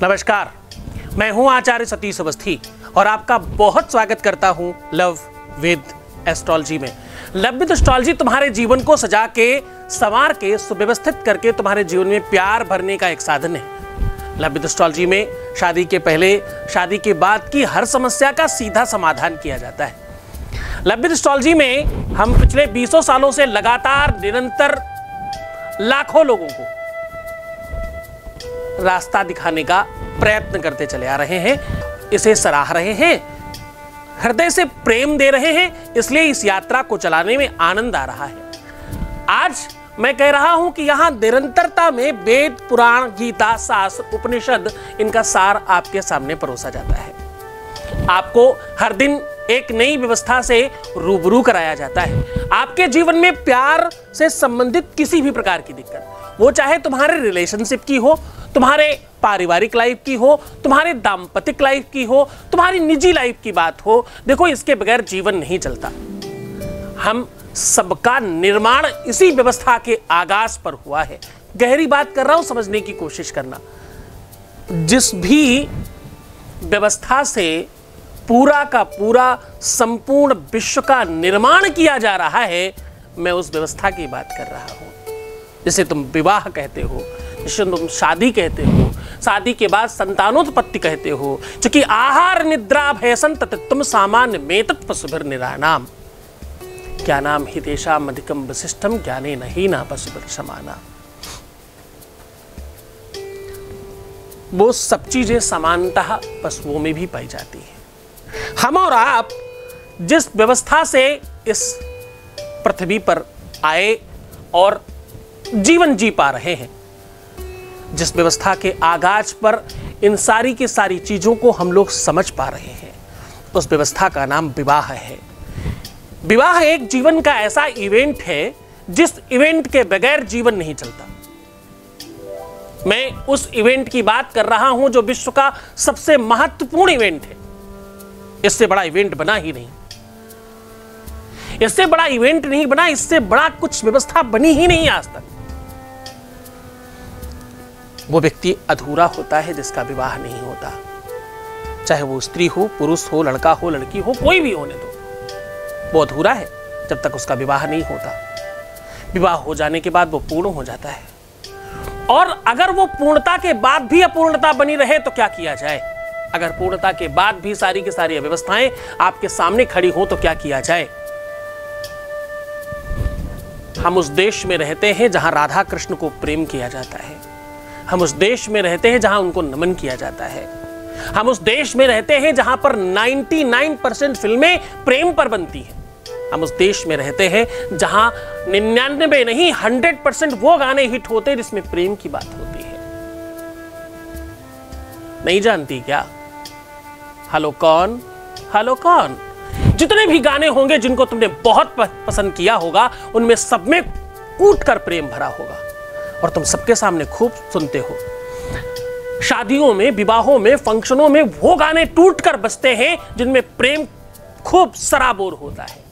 नमस्कार, मैं हूं आचार्य सतीश अवस्थी और आपका बहुत स्वागत करता हूं लव विद एस्ट्रोलॉजी में। लव विद एस्ट्रोलॉजी तुम्हारे जीवन को सजा के, संवार के, सुव्यवस्थित करके तुम्हारे जीवन में प्यार भरने का एक साधन है। लव विद एस्ट्रोलॉजी में शादी के पहले, शादी के बाद की हर समस्या का सीधा समाधान किया जाता है। लव विद एस्ट्रोलॉजी में हम पिछले 20 सालों से लगातार निरंतर लाखों लोगों को रास्ता दिखाने का प्रयत्न करते चले आ रहे हैं, इसे सराह रहे हैं, हृदय से प्रेम दे रहे हैं, इसलिए इस यात्रा को चलाने में आनंद आ रहा है। आज मैं कह रहा हूं कि यहां निरंतरता में वेद, पुराण, गीता, शास्त्र, उपनिषद, इनका सार आपके सामने परोसा जाता है। आपको हर दिन एक नई व्यवस्था से रूबरू कराया जाता है। आपके जीवन में प्यार से संबंधित किसी भी प्रकार की दिक्कत, वो चाहे तुम्हारे रिलेशनशिप की हो, तुम्हारे पारिवारिक लाइफ की हो, तुम्हारे दाम्पतिक लाइफ की हो, तुम्हारी निजी लाइफ की बात हो, देखो इसके बगैर जीवन नहीं चलता। हम सबका निर्माण इसी व्यवस्था के आगाज पर हुआ है। गहरी बात कर रहा हूं, समझने की कोशिश करना। जिस भी व्यवस्था से पूरा का पूरा संपूर्ण विश्व का निर्माण किया जा रहा है, मैं उस व्यवस्था की बात कर रहा हूं। जिसे तुम विवाह कहते हो, जिसे तुम शादी कहते हो, शादी के बाद संतानोत्पत्ति कहते हो, क्योंकि आहार निद्रा भयसन तत्तम सामान्य मेतत् पशुभिर निरानाम क्या नाम हितेशाम अधिकम वशिष्ठम ज्ञाने नहीं ना पशुभिर समाना। वो सब चीजें समानतः पशुओं में भी पाई जाती है। हम और आप जिस व्यवस्था से इस पृथ्वी पर आए और जीवन जी पा रहे हैं, जिस व्यवस्था के आगाज पर इन सारी की सारी चीजों को हम लोग समझ पा रहे हैं, उस व्यवस्था का नाम विवाह है। विवाह एक जीवन का ऐसा इवेंट है जिस इवेंट के बगैर जीवन नहीं चलता। मैं उस इवेंट की बात कर रहा हूं जो विश्व का सबसे महत्वपूर्ण इवेंट है। इससे बड़ा इवेंट बना ही नहीं, इससे बड़ा इवेंट नहीं बना, इससे बड़ा कुछ व्यवस्था बनी ही नहीं आज तक। वो व्यक्ति अधूरा होता है जिसका विवाह नहीं होता, चाहे वो स्त्री हो, पुरुष हो, लड़का हो, लड़की हो, कोई भी होने दो, वो अधूरा है जब तक उसका विवाह नहीं होता। विवाह हो जाने के बाद वो पूर्ण हो जाता है। और अगर वो पूर्णता के बाद भी अपूर्णता बनी रहे तो क्या किया जाए? अगर पूर्णता के बाद भी सारी की सारी व्यवस्थाएं आपके सामने खड़ी हो तो क्या किया जाए? हम उस देश में रहते हैं जहां राधा कृष्ण को प्रेम किया जाता है। हम उस देश में रहते हैं जहां उनको नमन किया जाता है। हम उस देश में रहते हैं जहां पर 99% फिल्में प्रेम पर बनती हैं। हम उस देश में रहते हैं जहां 99 नहीं 100% वो गाने हिट होते हैं जिसमें प्रेम की बात होती है। नहीं जानती क्या? हेलो कौन, हेलो कौन, जितने भी गाने होंगे जिनको तुमने बहुत पसंद किया होगा, उनमें सब में कूट कर प्रेम भरा होगा और तुम सबके सामने खूब सुनते हो। शादियों में, विवाहों में, फंक्शनों में वो गाने टूट कर बजते हैं जिनमें प्रेम खूब सराबोर होता है,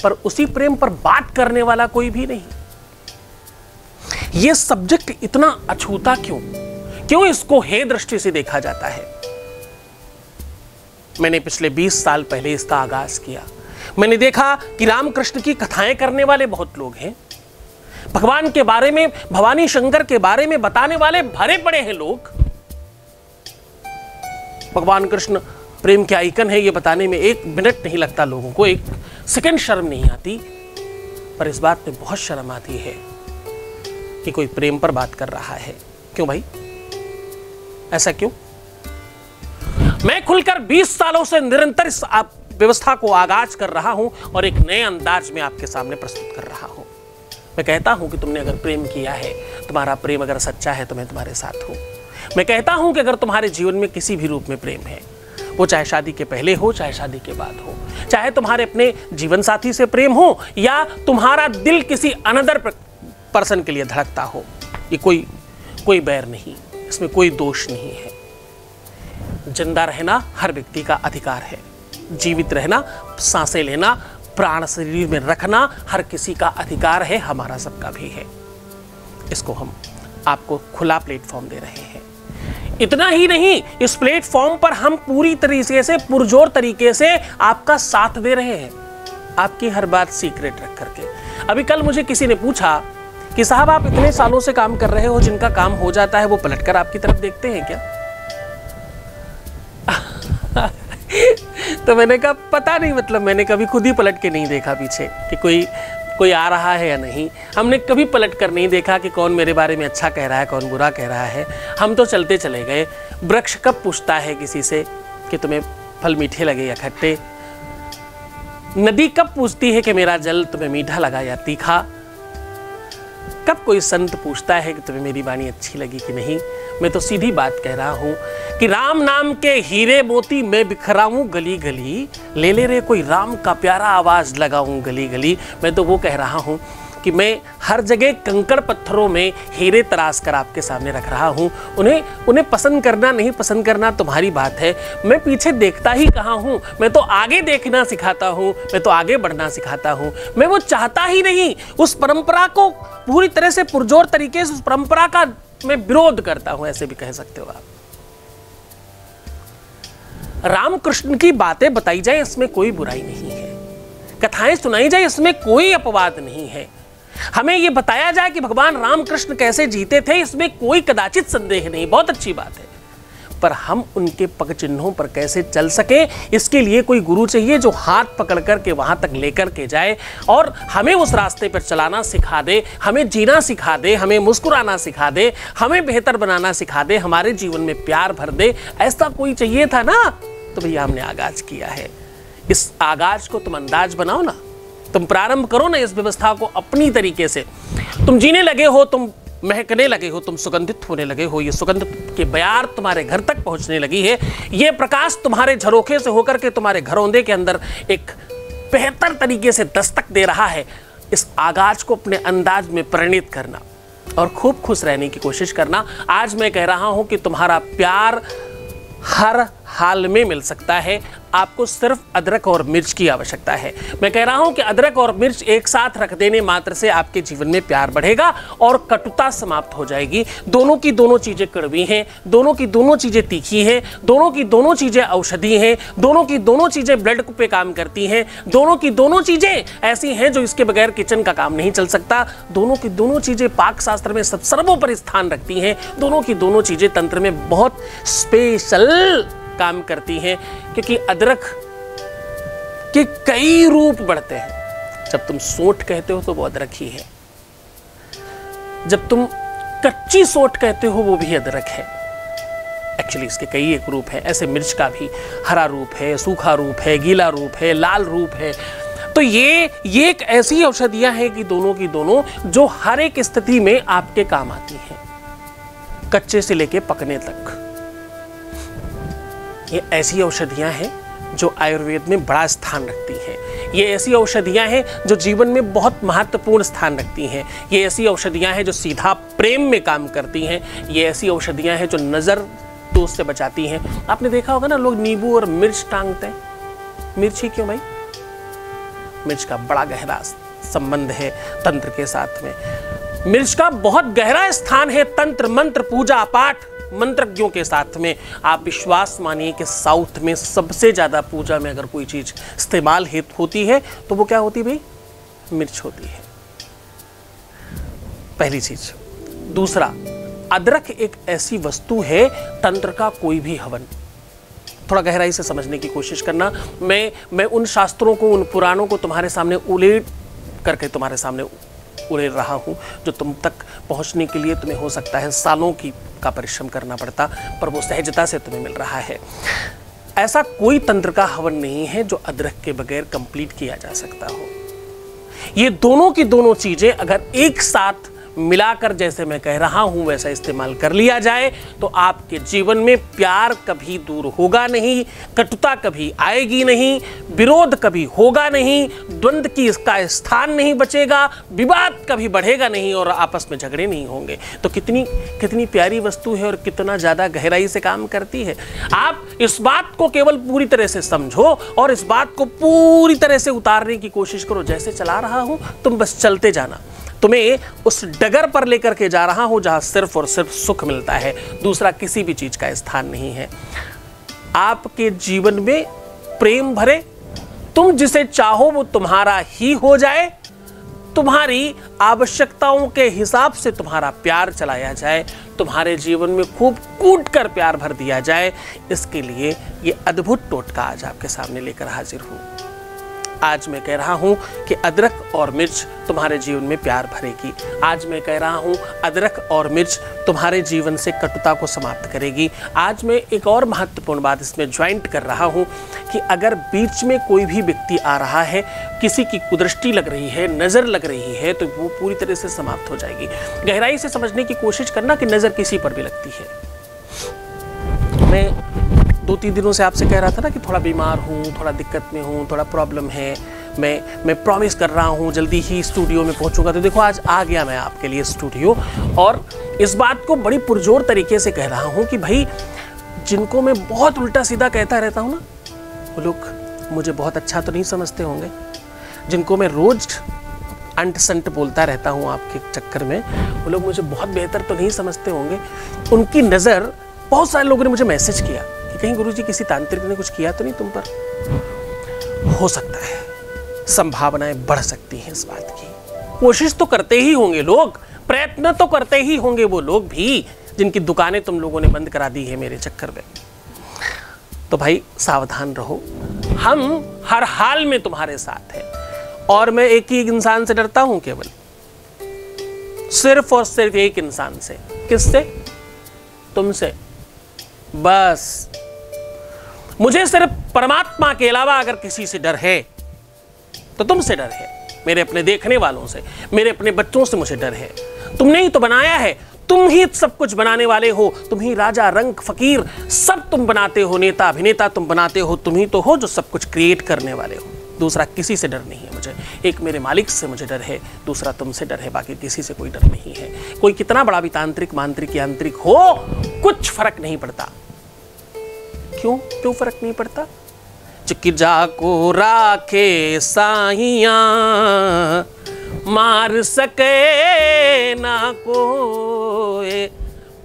पर उसी प्रेम पर बात करने वाला कोई भी नहीं। यह सब्जेक्ट इतना अछूता क्यों? क्यों इसको हे दृष्टि से देखा जाता है? मैंने पिछले 20 साल पहले इसका आगाज किया। मैंने देखा कि रामकृष्ण की कथाएं करने वाले बहुत लोग हैं, भगवान के बारे में, भवानी शंकर के बारे में बताने वाले भरे पड़े हैं लोग। भगवान कृष्ण प्रेम के आइकन है ये बताने में 1 मिनट नहीं लगता लोगों को, 1 सेकंड शर्म नहीं आती। पर इस बात में बहुत शर्म आती है कि कोई प्रेम पर बात कर रहा है। क्यों भाई, ऐसा क्यों? मैं खुलकर 20 सालों से निरंतर इस व्यवस्था को आगाज कर रहा हूं और एक नए अंदाज में आपके सामने प्रस्तुत कर रहा हूं। मैं कहता हूं कि तुमने अगर प्रेम किया है, तुम्हारा प्रेम अगर सच्चा है तो मैं तुम्हारे साथ हूं। मैं कहता हूं कि अगर तुम्हारे जीवन में किसी भी रूप में प्रेम है, वो चाहे शादी के पहले हो, चाहे शादी के बाद हो, चाहे तुम्हारे अपने जीवन साथी से प्रेम हो या तुम्हारा दिल किसी अनदर पर्सन के लिए धड़कता हो, ये कोई बैर नहीं, इसमें कोई दोष नहीं है। जिंदा रहना हर व्यक्ति का अधिकार है। जीवित रहना, सांसें लेना, प्राण शरीर में रखना हर किसी का अधिकार है, हमारा सबका भी है। इसको हम आपको खुला प्लेटफॉर्म दे रहे हैं। इतना ही नहीं, इस प्लेटफॉर्म पर हम पूरी तरीके से पुरजोर तरीके से आपका साथ दे रहे हैं, आपकी हर बात सीक्रेट रख करके। अभी कल मुझे किसी ने पूछा कि साहब आप इतने सालों से काम कर रहे हो, जिनका काम हो जाता है वो पलटकर आपकी तरफ देखते हैं क्या? तो मैंने कहा पता नहीं, मतलब मैंने कभी खुद ही पलट के नहीं देखा पीछे कि कोई आ रहा है या नहीं। हमने कभी पलट कर नहीं देखा कि कौन मेरे बारे में अच्छा कह रहा है, कौन बुरा कह रहा है। हम तो चलते चले गए। वृक्ष कब पूछता है किसी से कि तुम्हें फल मीठे लगे या खट्टे? नदी कब पूछती है कि मेरा जल तुम्हें मीठा लगा या तीखा? कब कोई संत पूछता है कि तुम्हें मेरी वाणी अच्छी लगी कि नहीं? मैं तो सीधी बात कह रहा हूं कि राम नाम के हीरे मोती मैं बिखराऊं गली गली, ले ले रे कोई राम का प्यारा आवाज लगाऊं गली गली। मैं तो वो कह रहा हूं कि मैं हर जगह कंकड़ पत्थरों में हीरे तराश कर आपके सामने रख रहा हूं। उन्हें पसंद करना नहीं पसंद करना तुम्हारी बात है। मैं पीछे देखता ही कहाँ हूं, मैं तो आगे देखना सिखाता हूं, मैं तो आगे बढ़ना सिखाता हूं। मैं वो चाहता ही नहीं, उस परंपरा को पूरी तरह से पुरजोर तरीके से, उस परंपरा का मैं विरोध करता हूं, ऐसे भी कह सकते हो आप। रामकृष्ण की बातें बताई जाए, इसमें कोई बुराई नहीं है। कथाएं सुनाई जाए, इसमें कोई अपवाद नहीं है। हमें यह बताया जाए कि भगवान रामकृष्ण कैसे जीते थे, इसमें कोई कदाचित संदेह नहीं, बहुत अच्छी बात है। पर हम उनके पग चिन्हों पर कैसे चल सके, इसके लिए कोई गुरु चाहिए जो हाथ पकड़ करके वहां तक लेकर के जाए और हमें उस रास्ते पर चलाना सिखा दे, हमें जीना सिखा दे, हमें मुस्कुराना सिखा दे, हमें बेहतर बनाना सिखा दे, हमारे जीवन में प्यार भर दे। ऐसा कोई चाहिए था ना, तो भैया हमने आगाज किया है। इस आगाज को तुम अंदाज बनाओ ना, तुम प्रारंभ करो ना इस व्यवस्था को अपनी तरीके से। तुम जीने लगे हो, तुम महकने लगे हो, तुम सुगंधित होने लगे हो, ये सुगंध के बयार तुम्हारे घर तक पहुंचने लगी है, ये प्रकाश तुम्हारे झरोखे से होकर के तुम्हारे घरौंदे के अंदर एक बेहतर तरीके से दस्तक दे रहा है। इस आगाज को अपने अंदाज में परिणित करना और खूब खुश रहने की कोशिश करना। आज मैं कह रहा हूं कि तुम्हारा प्यार हर हाल में मिल सकता है, आपको सिर्फ अदरक और मिर्च की आवश्यकता है। मैं कह रहा हूं कि अदरक और मिर्च एक साथ रख देने मात्र से आपके जीवन में प्यार बढ़ेगा और कटुता समाप्त हो जाएगी। दोनों की दोनों चीजें कड़वी हैं, दोनों की दोनों चीजें तीखी हैं, दोनों की दोनों चीजें औषधि हैं, दोनों की दोनों चीजें ब्लड पे काम करती हैं, दोनों की दोनों चीजें ऐसी हैं जो इसके बगैर किचन का काम नहीं चल सकता। दोनों की दोनों चीजें पाक शास्त्र में सर्वोपरि स्थान रखती हैं। दोनों की दोनों चीजें तंत्र में बहुत स्पेशल काम करती हैं, क्योंकि अदरक के कई रूप बढ़ते हैं। जब तुम सोंठ कहते हो तो वो अदरक ही है, जब तुम कच्ची सोंठ कहते हो वो भी अदरक है। एक्चुअली इसके कई एक रूप है। ऐसे मिर्च का भी हरा रूप है, सूखा रूप है, गीला रूप है, लाल रूप है। तो ये एक ऐसी औषधियां हैं कि दोनों की दोनों जो हर एक स्थिति में आपके काम आती हैं, कच्चे से लेके पकने तक। ये ऐसी औषधियां हैं जो आयुर्वेद में बड़ा स्थान रखती हैं। ये ऐसी औषधियां हैं जो जीवन में बहुत महत्वपूर्ण स्थान रखती हैं। ये ऐसी औषधियां हैं जो सीधा प्रेम में काम करती हैं। ये ऐसी औषधियां हैं जो नज़र दोष से बचाती हैं। आपने देखा होगा ना, लोग नींबू और मिर्च टांगते हैं। मिर्च ही क्यों भाई? मिर्च का बड़ा गहरा संबंध है तंत्र के साथ में। मिर्च का बहुत गहरा स्थान है तंत्र, मंत्र, पूजा पाठ, मंत्रज्ञों के साथ में। आप विश्वास मानिए कि साउथ में सबसे ज्यादा पूजा में अगर कोई चीज इस्तेमाल होती है तो वो क्या होती भाई? मिर्च होती है, पहली चीज। दूसरा, अदरक एक ऐसी वस्तु है, तंत्र का कोई भी हवन, थोड़ा गहराई से समझने की कोशिश करना। मैं उन शास्त्रों को, उन पुराणों को तुम्हारे सामने उलेट करके तुम्हारे सामने उड़ेल रहा हूं, जो तुम तक पहुंचने के लिए तुम्हें हो सकता है सालों का परिश्रम करना पड़ता, पर वो सहजता से तुम्हें मिल रहा है। ऐसा कोई तंत्र का हवन नहीं है जो अदरक के बगैर कंप्लीट किया जा सकता हो। ये दोनों की दोनों चीजें अगर एक साथ मिलाकर, जैसे मैं कह रहा हूं वैसा इस्तेमाल कर लिया जाए, तो आपके जीवन में प्यार कभी दूर होगा नहीं, कटुता कभी आएगी नहीं, विरोध कभी होगा नहीं, द्वंद्व की इसका स्थान नहीं बचेगा, विवाद कभी बढ़ेगा नहीं और आपस में झगड़े नहीं होंगे। तो कितनी प्यारी वस्तु है और कितना ज्यादा गहराई से काम करती है। आप इस बात को केवल पूरी तरह से समझो और इस बात को पूरी तरह से उतारने की कोशिश करो। जैसे चला रहा हूं तुम बस चलते जाना, तुम्हें उस डगर पर लेकर के जा रहा हूं जहां सिर्फ और सिर्फ सुख मिलता है, दूसरा किसी भी चीज का स्थान नहीं है। आपके जीवन में प्रेम भरे, तुम जिसे चाहो वो तुम्हारा ही हो जाए, तुम्हारी आवश्यकताओं के हिसाब से तुम्हारा प्यार चलाया जाए, तुम्हारे जीवन में खूब कूट कर प्यार भर दिया जाए। इसके लिए ये अद्भुत टोटका आज आपके सामने लेकर हाजिर हूं। आज मैं कह रहा हूं कि अदरक और मिर्च तुम्हारे जीवन में प्यार भरेगी। आज मैं कह रहा हूं अदरक और मिर्च तुम्हारे जीवन से कटुता को समाप्त करेगी। आज मैं एक और महत्वपूर्ण बात इसमें ज्वाइंट कर रहा हूं कि अगर बीच में कोई भी व्यक्ति आ रहा है, किसी की कुदृष्टि लग रही है, नज़र लग रही है, तो वो पूरी तरह से समाप्त हो जाएगी। गहराई से समझने की कोशिश करना कि नज़र किसी पर भी लगती है। मैं 2-3 दिनों से आपसे कह रहा था ना कि थोड़ा बीमार हूँ, थोड़ा दिक्कत में हूँ, थोड़ा प्रॉब्लम है, मैं प्रॉमिस कर रहा हूँ जल्दी ही स्टूडियो में पहुँचूंगा। तो देखो आज आ गया मैं आपके लिए स्टूडियो, और इस बात को बड़ी पुरजोर तरीके से कह रहा हूँ कि भाई जिनको मैं बहुत उल्टा सीधा कहता रहता हूँ ना, वो लोग मुझे बहुत अच्छा तो नहीं समझते होंगे। जिनको मैं रोज अंट संट बोलता रहता हूँ आपके चक्कर में, वो लोग मुझे बहुत बेहतर तो नहीं समझते होंगे। उनकी नज़र, बहुत सारे लोगों ने मुझे मैसेज किया कि कहीं गुरुजी किसी तांत्रिक ने कुछ किया तो नहीं तुम पर। हो सकता है, संभावनाएं बढ़ सकती हैं इस बात की। कोशिश तो करते ही होंगे लोग, प्रयत्न तो करते ही होंगे वो लोग भी जिनकी दुकानें तुम लोगों ने बंद करा दी है मेरे चक्कर में। तो भाई सावधान रहो, हम हर हाल में तुम्हारे साथ हैं। और मैं एक ही इंसान से डरता हूं, केवल सिर्फ और सिर्फ एक इंसान से। किससे? तुमसे। बस मुझे सिर्फ परमात्मा के अलावा अगर किसी से डर है तो तुमसे डर है। मेरे अपने देखने वालों से, मेरे अपने बच्चों से मुझे डर है। तुमने ही तो बनाया है, तुम ही सब कुछ बनाने वाले हो। तुम ही राजा, रंग, फकीर सब तुम बनाते हो, नेता अभिनेता तुम बनाते हो। तुम ही तो हो जो सब कुछ क्रिएट करने वाले हो। दूसरा किसी से डर नहीं है मुझे। एक मेरे मालिक से मुझे डर है, दूसरा तुमसे डर है, बाकी किसी से कोई डर नहीं है। कोई कितना बड़ा भी तांत्रिक, मांत्रिक, यांत्रिक हो, कुछ फर्क नहीं पड़ता। क्यों फर्क नहीं पड़ता? चिकिजा को राखे साहिया, मार सके ना कोई,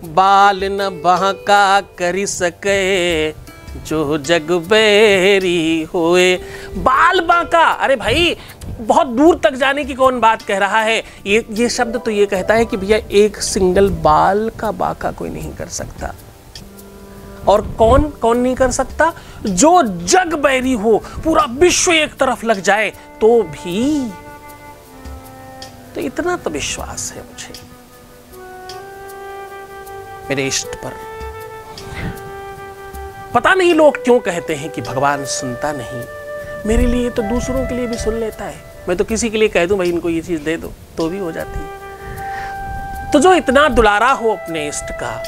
बाल न बहका करी सके, जो जग बेरी होए। बाल बांका, अरे भाई बहुत दूर तक जाने की कौन बात कह रहा है। ये शब्द तो ये कहता है कि भैया एक सिंगल बाल का बांका कोई नहीं कर सकता। और कौन नहीं कर सकता? जो जग बैरी हो, पूरा विश्व एक तरफ लग जाए तो भी। तो इतना तो विश्वास है मुझे मेरे इष्ट पर। पता नहीं लोग क्यों कहते हैं कि भगवान सुनता नहीं। मेरे लिए तो दूसरों के लिए भी सुन लेता है। मैं तो किसी के लिए कह दूं भाई इनको ये चीज दे दो तो भी हो जाती है। तो जो इतना दुलारा हो अपने इष्ट का,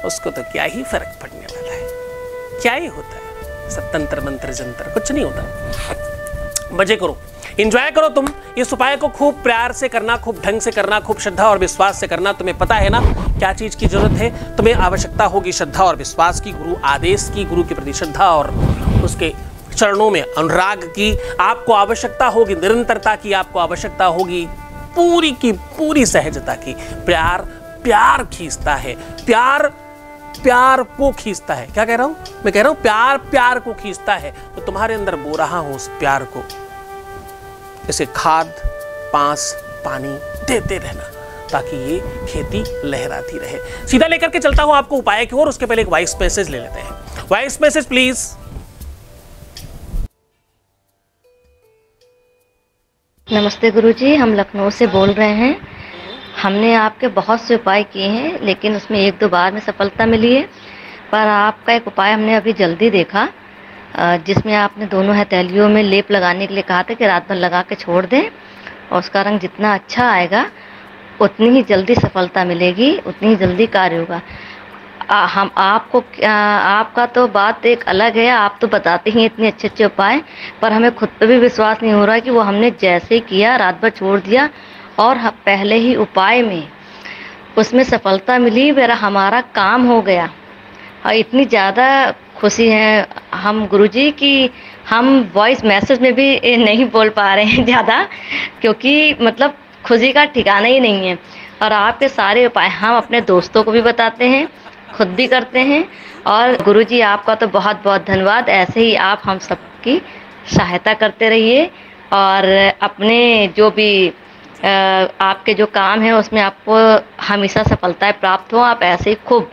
उसको तो क्या ही फर्क पड़ने वाला है। क्या ही होता है, सब तंत्र मंत्र जंत्र, कुछ नहीं होता। मजे करो, एंजॉय करो। तुम इस उपाय को खूब प्यार से करना, खूब ढंग से करना, खूब श्रद्धा और विश्वास से करना। तुम्हें पता है ना क्या चीज की जरूरत है? तुम्हें आवश्यकता होगी श्रद्धा और विश्वास की, गुरु आदेश की, गुरु के प्रति श्रद्धा और उसके चरणों में अनुराग की। आपको आवश्यकता होगी निरंतरता की, आपको आवश्यकता होगी पूरी की पूरी सहजता की। प्यार खींचता है, प्यार को खींचता है। क्या कह रहा हूं मैं? कह रहा हूं प्यार को खींचता है। तो तुम्हारे अंदर बो रहा हूं उस प्यार को। इसे खाद, पांस, पानी देते रहना ताकि ये खेती लहराती रहे। सीधा लेकर के चलता हूं आपको उपाय की ओर। उसके पहले एक वॉइस मैसेज ले लेते हैं। Voice message please. नमस्ते गुरुजी, हम लखनऊ से बोल रहे हैं। हमने आपके बहुत से उपाय किए हैं, लेकिन उसमें 1-2 बार में सफलता मिली है। पर आपका एक उपाय हमने अभी जल्दी देखा, जिसमें आपने दोनों हथेलियों में लेप लगाने के लिए कहा था कि रात भर लगा के छोड़ दें, और उसका रंग जितना अच्छा आएगा उतनी ही जल्दी सफलता मिलेगी, उतनी ही जल्दी कार्य होगा। हम आपका तो बात एक अलग है, आप तो बताते ही इतने अच्छे अच्छे उपाय, पर हमें खुद पे भी विश्वास नहीं हो रहा कि वो हमने जैसे किया, रात भर छोड़ दिया और पहले ही उपाय में उसमें सफलता मिली, मेरा हमारा काम हो गया। और इतनी ज़्यादा खुशी है हम गुरुजी की हम वॉइस मैसेज में भी नहीं बोल पा रहे हैं ज़्यादा, क्योंकि मतलब खुशी का ठिकाना ही नहीं है। और आपके सारे उपाय हम अपने दोस्तों को भी बताते हैं, खुद भी करते हैं। और गुरुजी आपका तो बहुत बहुत धन्यवाद। ऐसे ही आप हम सबकी सहायता करते रहिए और अपने जो भी आपके जो काम है उसमें आपको हमेशा सफलताएं प्राप्त हो। आप ऐसे ही खूब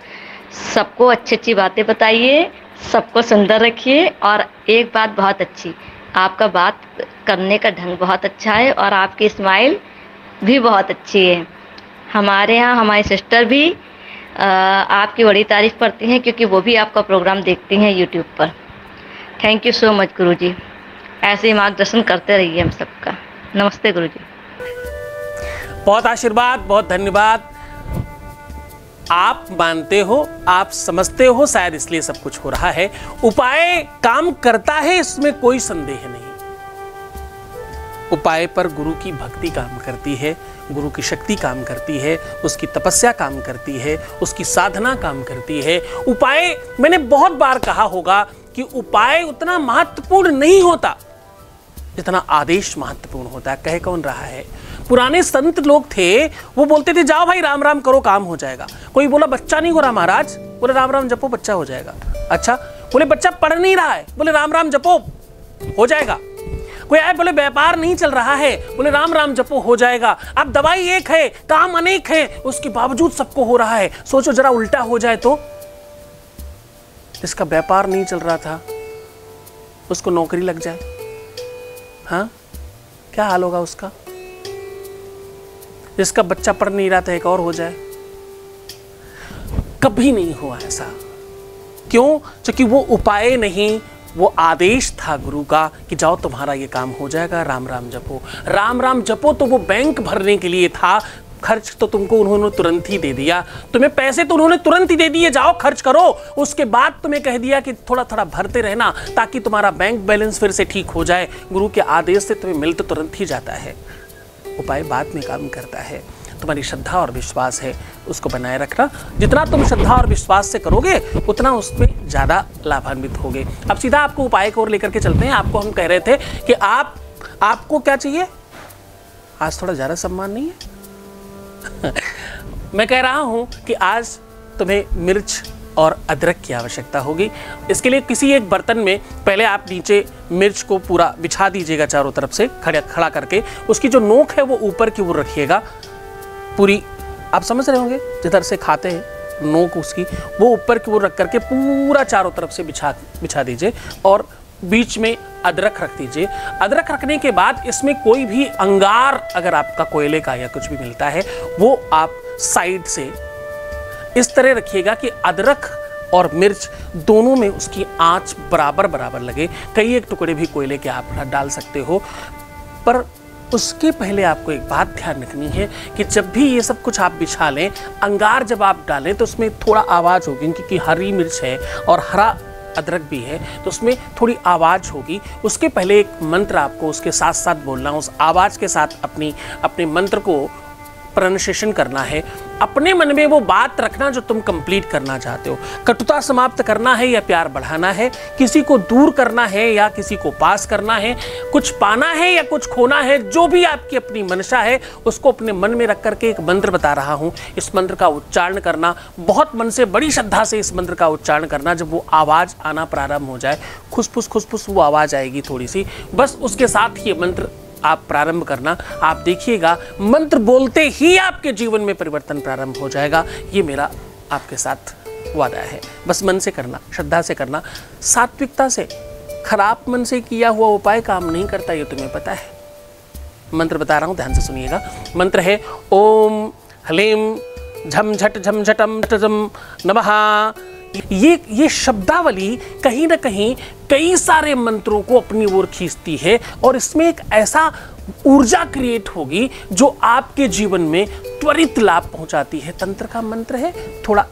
सबको अच्छी अच्छी बातें बताइए, सबको सुंदर रखिए। और एक बात बहुत अच्छी, आपका बात करने का ढंग बहुत अच्छा है और आपकी स्माइल भी बहुत अच्छी है। हमारे यहाँ हमारी सिस्टर भी आपकी बड़ी तारीफ़ करती हैं क्योंकि वो भी आपका प्रोग्राम देखती हैं यूट्यूब पर। थैंक यू सो मच गुरुजी, ऐसे ही मार्गदर्शन करते रहिए हम सबका। नमस्ते गुरुजी। बहुत आशीर्वाद, बहुत धन्यवाद। आप मानते हो, आप समझते हो, शायद इसलिए सब कुछ हो रहा है। उपाय काम करता है, इसमें कोई संदेह नहीं। उपाय पर गुरु की भक्ति काम करती है, गुरु की शक्ति काम करती है, उसकी तपस्या काम करती है, उसकी साधना काम करती है। उपाय, मैंने बहुत बार कहा होगा कि उपाय उतना महत्वपूर्ण नहीं होता जितना आदेश महत्वपूर्ण होता है। कह कौन रहा है? पुराने संत लोग थे, वो बोलते थे जाओ भाई राम राम करो काम हो जाएगा। कोई बोला बच्चा नहीं हो रहा महाराज, बोले राम राम जपो बच्चा हो जाएगा। अच्छा, बोले बच्चा पढ़ नहीं रहा है, बोले राम राम जपो हो जाएगा। कोई आए बोले व्यापार नहीं चल रहा है, बोले राम राम जपो हो जाएगा। अब दवाई एक है, काम अनेक है, उसके बावजूद सबको हो रहा है। सोचो जरा उल्टा हो जाए तो? जिसका व्यापार नहीं चल रहा था उसको नौकरी लग जाए, हाँ, क्या हाल होगा उसका? जिसका बच्चा पढ़ नहीं रहा था एक और हो जाए। कभी नहीं हुआ ऐसा। क्यों? क्योंकि वो उपाय नहीं, वो आदेश था गुरु का कि जाओ तुम्हारा ये काम हो जाएगा, राम राम जपो। राम राम जपो तो वो बैंक भरने के लिए था, खर्च तो तुमको उन्होंने तुरंत ही दे दिया। तुम्हें पैसे तो उन्होंने तुरंत ही दे दिए, जाओ खर्च करो। उसके बाद तुम्हें कह दिया कि थोड़ा थोड़ा भरते रहना ताकि तुम्हारा बैंक बैलेंस फिर से ठीक हो जाए। गुरु के आदेश से तुम्हें मिल तो तुरंत ही जाता है, उपाय बाद में काम करता है। तुम्हारी श्रद्धा और विश्वास है, उसको बनाए रखना। जितना तुम श्रद्धा और विश्वास से करोगे उतना उसमें ज़्यादा लाभान्वित होगे। अब सीधा आपको उपाय को और लेकर के चलते हैं। आपको हम कह रहे थे कि आपको क्या चाहिए? आज थोड़ा ज़्यादा सम्मान नहीं है? मैं कह रहा हूं कि आज तुम्हें मिर्च और अदरक की आवश्यकता होगी। इसके लिए किसी एक बर्तन में पहले आप नीचे मिर्च को पूरा बिछा दीजिएगा, चारों तरफ से खड़ा करके। उसकी जो नोक है वो ऊपर की ओर रखिएगा पूरी। आप समझ रहे होंगे, जिधर से खाते हैं नोक उसकी, वो ऊपर की ओर रख करके पूरा चारों तरफ से बिछा दीजिए और बीच में अदरक रख दीजिए। अदरक रखने के बाद इसमें कोई भी अंगार अगर आपका कोयले का या कुछ भी मिलता है वो आप साइड से इस तरह रखिएगा कि अदरक और मिर्च दोनों में उसकी आंच बराबर बराबर लगे। कई एक टुकड़े भी कोयले के आप डाल सकते हो, पर उसके पहले आपको एक बात ध्यान रखनी है कि जब भी ये सब कुछ आप बिछा लें, अंगार जब आप डालें तो उसमें थोड़ा आवाज़ होगी, क्योंकि हरी मिर्च है और हरा अदरक भी है तो उसमें थोड़ी आवाज़ होगी। उसके पहले एक मंत्र आपको उसके साथ साथ बोलना, उस आवाज़ के साथ अपने मंत्र को प्रोनाउंसिएशन करना है। अपने मन में वो बात रखना जो तुम कंप्लीट करना चाहते हो। कटुता समाप्त करना है या प्यार बढ़ाना है, किसी को दूर करना है या किसी को पास करना है, कुछ पाना है या कुछ खोना है, जो भी आपकी अपनी मनसा है उसको अपने मन में रख करके एक मंत्र बता रहा हूँ, इस मंत्र का उच्चारण करना। बहुत मन से बड़ी श्रद्धा से इस मंत्र का उच्चारण करना। जब वो आवाज़ आना प्रारंभ हो जाए, खुसफुस खुसफुस वो आवाज़ आएगी थोड़ी सी, बस उसके साथ ये मंत्र आप प्रारंभ करना। आप देखिएगा मंत्र बोलते ही आपके जीवन में परिवर्तन प्रारंभ हो जाएगा। ये मेरा आपके साथ वादा है। बस मन से करना, श्रद्धा से करना, सात्विकता से। खराब मन से किया हुआ उपाय काम नहीं करता, ये तुम्हें पता है। मंत्र बता रहा हूं, ध्यान से सुनिएगा। मंत्र है ओम ह्लीं झम झट झम झटम झटम नमः। ये शब्दावली कहीं ना कहीं कई सारे मंत्रों को अपनी ओर खींचती है और इसमें एक ऐसा ऊर्जा क्रिएट होगी जो आपके जीवन में त्वरित लाभ पहुंचाती है। तंत्र का मंत्र है, थोड़ा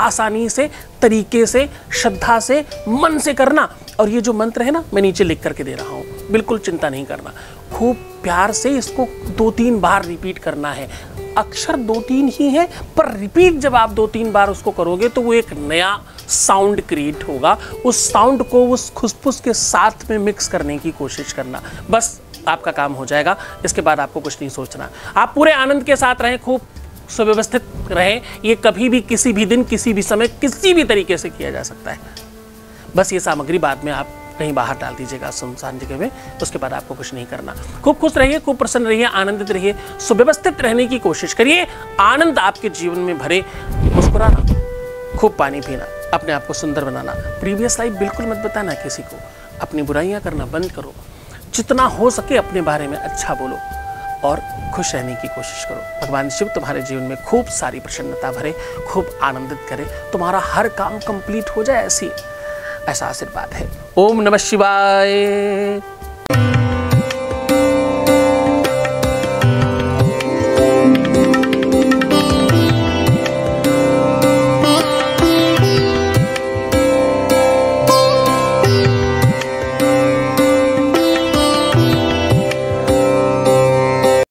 आसानी से, तरीके से, श्रद्धा से, मन से करना। और ये जो मंत्र है ना, मैं नीचे लिख करके दे रहा हूं, बिल्कुल चिंता नहीं करना। खूब प्यार से इसको 2-3 बार रिपीट करना है। अक्षर 2-3 ही है, पर रिपीट जब आप 2-3 बार उसको करोगे तो वो एक नया साउंड क्रिएट होगा। उस साउंड को उस खुसफुस के साथ में मिक्स करने की कोशिश करना। बस आपका काम हो जाएगा। इसके बाद आपको कुछ नहीं सोचना। आप पूरे आनंद के साथ रहें, खूब सुव्यवस्थित रहें। ये कभी भी, किसी भी दिन, किसी भी समय, किसी भी तरीके से किया जा सकता है। बस ये सामग्री बाद में आप कहीं बाहर डाल दीजिएगा सुनसान जगह में, उसके बाद आपको कुछ नहीं करना। खूब खुश रहिए, खूब प्रसन्न रहिए, आनंदित रहिए, सुव्यवस्थित रहने की कोशिश करिए। आनंद आपके जीवन में भरे। मुस्कुराना, खूब पानी पीना, अपने आप को सुंदर बनाना। प्रीवियस लाइफ बिल्कुल मत बताना किसी को। अपनी बुराइयां करना बंद करो। जितना हो सके अपने बारे में अच्छा बोलो और खुश रहने की कोशिश करो। भगवान शिव तुम्हारे जीवन में खूब सारी प्रसन्नता भरे, खूब आनंदित करे, तुम्हारा हर काम कंप्लीट हो जाए, ऐसा आशीर्वाद है। ओम नमः शिवाय।